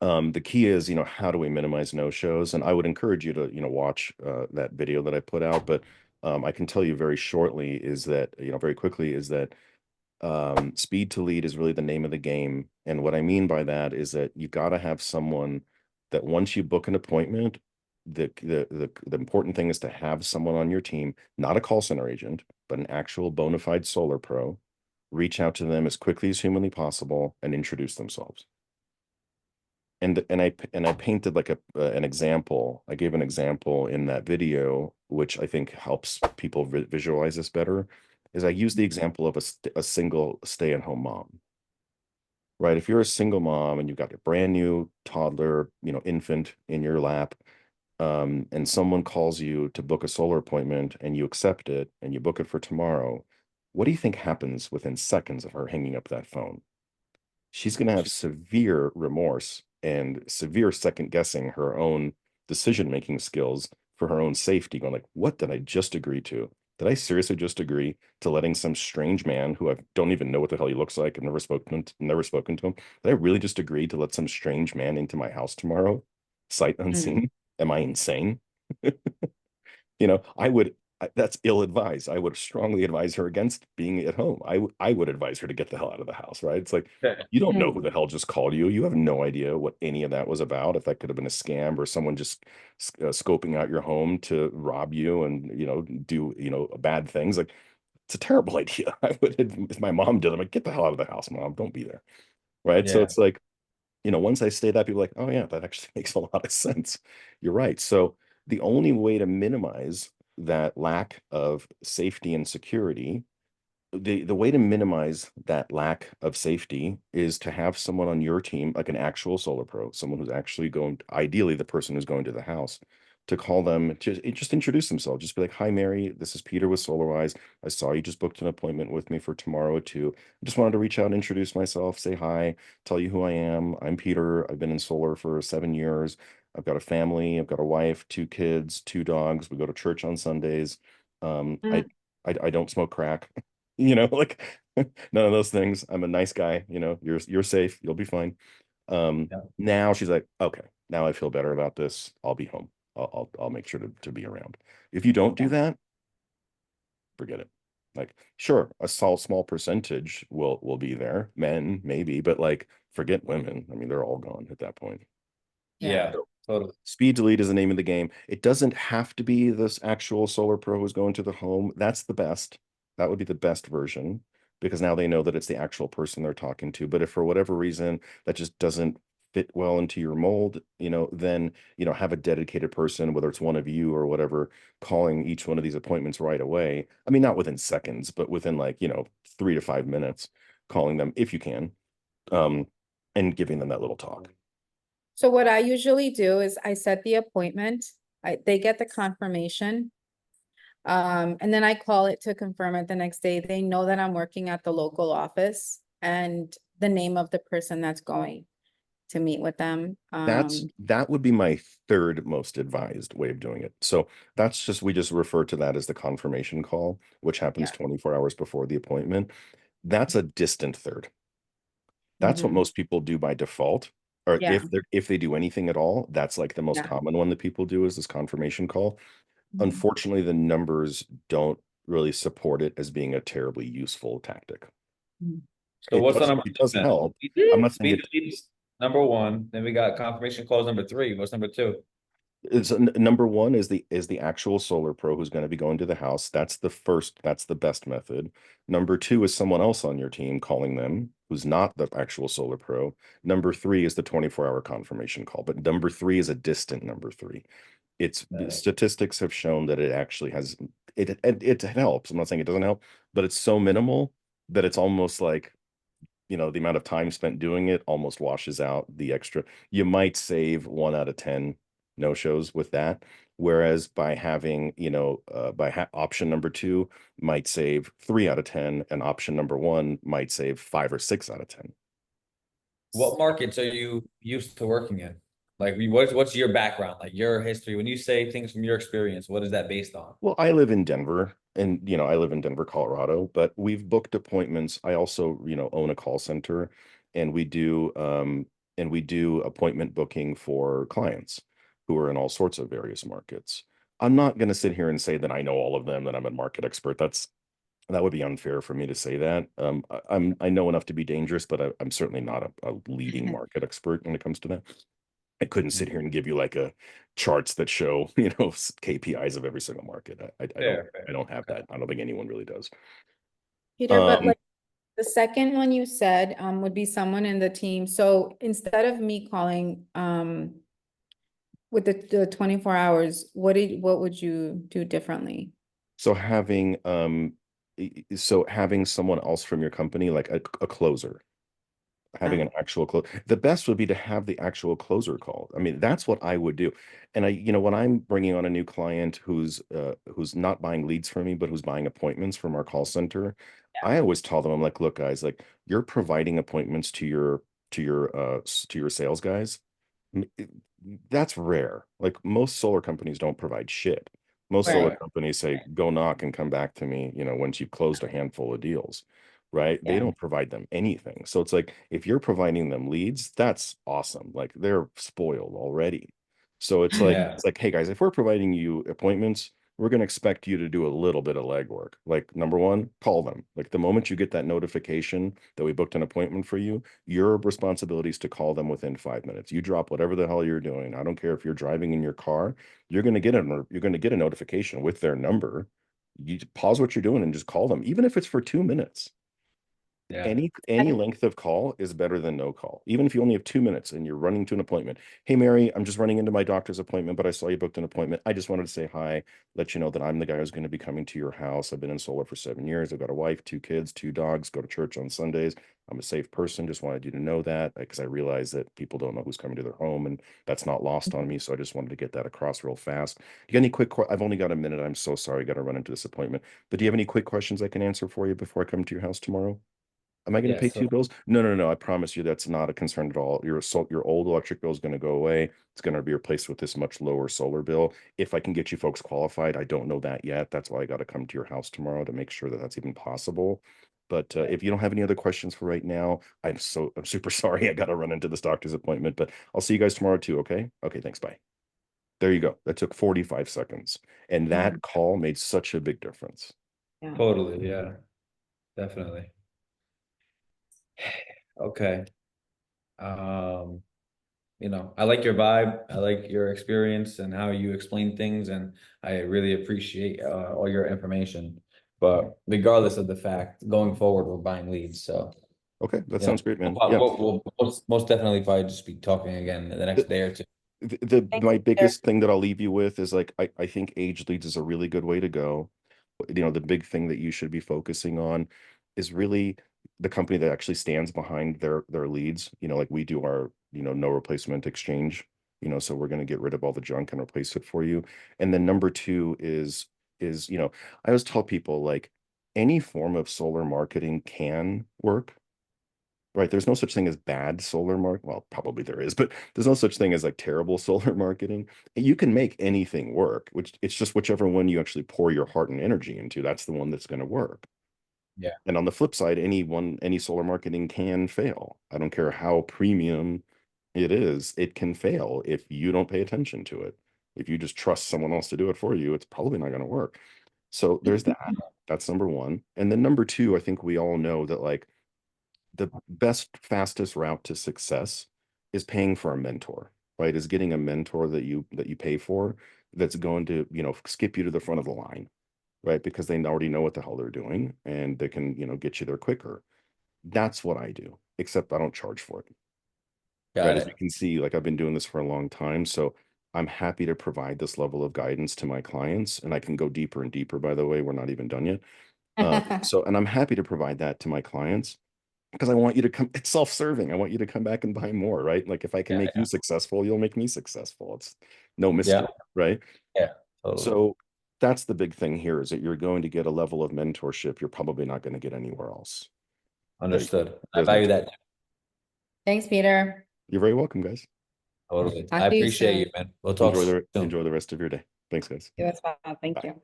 The key is, how do we minimize no-shows? And I would encourage you to, watch that video that I put out. But I can tell you very shortly is that, very quickly is that speed to lead is really the name of the game. And what I mean by that is that you got to have someone that once you book an appointment, the important thing is to have someone on your team, not a call center agent, but an actual bona fide solar pro, reach out to them as quickly as humanly possible and introduce themselves. And I painted like an example. I gave an example in that video, which I think helps people visualize this better. Is I use the example of a single stay-at-home mom, right? If you're a single mom and you've got a brand new toddler, infant in your lap, and someone calls you to book a solar appointment and you accept it and you book it for tomorrow, what do you think happens within seconds of her hanging up that phone? She's going to have severe remorse and severe second guessing her own decision making skills for her own safety, going like, what did I just agree to? Did I seriously just agree to letting some strange man who I don't even know what the hell he looks like and never spoken to him? Did I really just agree to let some strange man into my house tomorrow, sight Mm. unseen? Am I insane? That's ill-advised. I would strongly advise her against being at home. I would advise her to get the hell out of the house, right? It's like, you don't know Mm. who the hell just called you. You have no idea what any of that was about. If that could have been a scam or someone just scoping out your home to rob you and, do, bad things. Like, it's a terrible idea. I would, if my mom did, I'm like, get the hell out of the house, mom. Don't be there. Right. So Yeah. it's like, once I say that, people are like, oh yeah, that actually makes a lot of sense. You're right. So the only way to minimize that lack of safety and security, the way to minimize that lack of safety is to have someone on your team, like an actual solar pro, someone who's actually going, ideally the person who's going to the house, to call them, just introduce themselves. Just be like, hi, Mary, this is Peter with Solar Wise. I saw you just booked an appointment with me for tomorrow at 2. I just wanted to reach out and introduce myself, say hi, tell you who I am. I'm Peter. I've been in solar for 7 years. I've got a family. I've got a wife, 2 kids, 2 dogs. We go to church on Sundays. Um, I, Mm. I don't smoke crack. Like none of those things. I'm a nice guy, you're safe, you'll be fine. Yeah. Now she's like, okay, now I feel better about this. I'll be home. I'll make sure to be around. If you don't do that, forget it. Like, sure, a small percentage will be there, men maybe, but like forget women. I mean, they're all gone at that point. Yeah. Yeah, totally. Speed delete is the name of the game. It doesn't have to be this actual solar pro who's going to the home. That's the best. That would be the best version because now they know that it's the actual person they're talking to. But if for whatever reason that just doesn't fit well into your mold, then, have a dedicated person, whether it's one of you or whatever, calling each one of these appointments right away. I mean, not within seconds, but within like, 3 to 5 minutes, calling them if you can, um, and giving them that little talk. So what I usually do is I set the appointment, they get the confirmation. And then I call it to confirm it the next day. They know that I'm working at the local office and the name of the person that's going to meet with them. That would be my third most advised way of doing it. So we just refer to that as the confirmation call, which happens Yeah. 24 hours before the appointment. That's a distant third. That's what Mhm. most people do by default. Or Yeah. if they do anything at all, that's like the most Yeah. common one that people do is this confirmation call. Mhm. Unfortunately, the numbers don't really support it as being a terribly useful tactic. Mhm. So what's the number It two does then? help. I'm not saying Speed it. leads number one. Then we got confirmation calls number three. What's number two? It's number one is the actual solar pro who's going to be going to the house. That's the best method. Number two is someone else on your team calling them who's not the actual solar pro. Number three is the 24-hour confirmation call, but number three is a distant number three. It's Uh, statistics have shown that it actually has it helps. I'm not saying it doesn't help, but it's so minimal that it's almost like the amount of time spent doing it almost washes out the extra. You might save 1 out of 10 no shows with that. Whereas by having, option number two might save 3 out of 10, and option number one might save 5 or 6 out of 10. what markets are you used to working in? Like, what's your background, like your history? When you say things from your experience, what is that based on? Well, I live in Denver and, I live in Denver, Colorado, but we've booked appointments. I also, own a call center and we do and we do appointment booking for clients who are in all sorts of various markets. I'm not going to sit here and say that I know all of them, that I'm a market expert. That would be unfair for me to say that. I know enough to be dangerous, but I'm certainly not a leading market expert when it comes to that. I couldn't sit here and give you like a charts that show, KPIs of every single market. Fair, I fair. don't have that. I don't think anyone really does. Peter, but Um, like the second one you said, would be someone in the team. So instead of me calling, with the 24 hours, what would you do differently? so having someone else from your company, like a closer, having Ah, an actual close. The best would be to have the actual closer call. I mean, that's what I would do. And when I'm bringing on a new client who's not buying leads from me, but who's buying appointments from our call center, I always tell them, I'm like, look, guys, like you're providing appointments to your sales guys. m- it- that's rare. Like most solar companies don't provide shit. Most solar right, Right. companies say, go knock and come back to me, once you've closed a handful of deals, right? They yeah, don't provide them anything. So it's like if you're providing them leads, that's awesome. Like they're spoiled already. So Yeah. it's like, hey guys, if we're providing you appointments, we're going to expect you to do a little bit of legwork. Like number one, call them. Like the moment you get that notification that we booked an appointment for you, your responsibility is to call them within 5 minutes. You drop whatever the hell you're doing. I don't care if you're driving in your car, you're going to get a notification with their number. You pause what you're doing and just call them, even if it's for 2 minutes. Yeah. Any length of call is better than no call. Even if you only have 2 minutes and you're running to an appointment. Hey Mary, I'm just running into my doctor's appointment, but I saw you booked an appointment. I just wanted to say hi, let you know that I'm the guy who's going to be coming to your house. I've been in solar for 7 years. I've got a wife, 2 kids, 2 dogs, go to church on Sundays. I'm a safe person. Just wanted you to know that because I realize that people don't know who's coming to their home, and that's not lost on me. So I just wanted to get that across real fast. You got any I've only got a minute. I'm so sorry. I got to run into this appointment. But do you have any quick questions I can answer for you before I come to your house tomorrow? Am I going to Yeah. pay So 2 bills? No, no, no. I promise you that's not a concern at all. Your old electric bill is going to go away. It's going to be replaced with this much lower solar bill. If I can get you folks qualified, I don't know that yet. That's why I got to come to your house tomorrow to make sure that that's even possible. But if you don't have any other questions for right now, I'm super sorry. I got to run into this doctor's appointment, but I'll see you guys tomorrow too. Okay. Okay. Thanks. Bye. There you go. That took 45 seconds. And Mhm. that call made such a big difference. Yeah. totally, yeah, definitely. Okay. Um, I like your vibe. I like your experience and how you explain things, and I really appreciate all your information. But regardless of the fact, going forward, we're buying leads. So, Okay. That you know, sounds great, man. we'll, Yeah. we'll most definitely probably just be talking again in the next day or two. Thanks, My Peter. biggest thing that I'll leave you with is like I think age leads is a really good way to go. The big thing that you should be focusing on is really the company that actually stands behind their leads. Like we do our, no replacement exchange, so we're going to get rid of all the junk and replace it for you. And then number two is, I always tell people like any form of solar marketing can work. Right. There's no such thing as bad solar market. Well, probably there is, but there's no such thing as like terrible solar marketing. You can make anything work, which it's just whichever one you actually pour your heart and energy into, that's the one that's going to work. Yeah. And on the flip side, any solar marketing can fail. I don't care how premium it is, it can fail if you don't pay attention to it. If you just trust someone else to do it for you, it's probably not going to work. So there's that. That's number one. And then number two, I think we all know that like the best, fastest route to success is paying for a mentor, right? Is getting a mentor that you pay for that's going to, skip you to the front of the line, right? Because they already know what the hell they're doing and they can, get you there quicker. That's what I do, except I don't charge for it, right? Got As you it. can see, like I've been doing this for a long time, so I'm happy to provide this level of guidance to my clients, and I can go deeper and deeper, by the way, we're not even done yet. And I'm happy to provide that to my clients because I want you to come, it's self-serving. I want you to come back and buy more, right? Like if I can Yeah. make you successful, you'll make me successful. It's no mystery, Yeah. right? Yeah. Totally. So that's the big thing here is that you're going to get a level of mentorship you're probably not going to get anywhere else. There you go. Understood. I There's my value tip. that. Thanks, Peter. You're very welcome, guys. Totally. I Talk to you appreciate you, soon. man. We'll talk soon. Enjoy the rest of your day. Thanks, guys. You as well. Thank Bye. you.